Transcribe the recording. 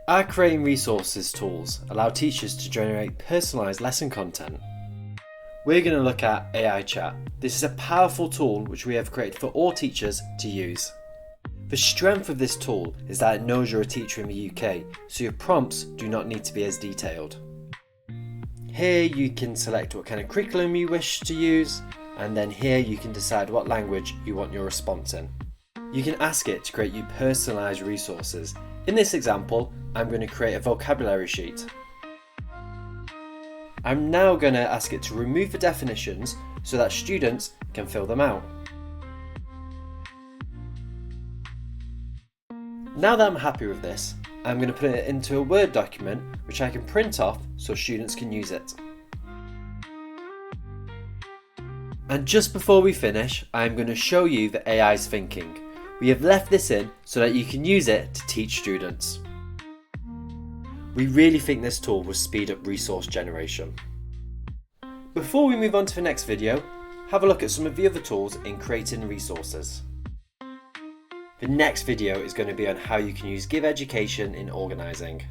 Our Creating Resources tools allow teachers to generate personalised lesson content. We're going to look at AI Chat. This is a powerful tool which we have created for all teachers to use. The strength of this tool is that it knows you're a teacher in the UK, so your prompts do not need to be as detailed. Here you can select what kind of curriculum you wish to use, and then here you can decide what language you want your response in. You can ask it to create you personalised resources. In this example, I'm going to create a vocabulary sheet. I'm now going to ask it to remove the definitions so that students can fill them out. Now that I'm happy with this, I'm going to put it into a Word document which I can print off so students can use it. And just before we finish, I'm going to show you the AI's thinking. We have left this in so that you can use it to teach students. We really think this tool will speed up resource generation. Before we move on to the next video, have a look at some of the other tools in creating resources. The next video is going to be on how you can use GivEducation in organising.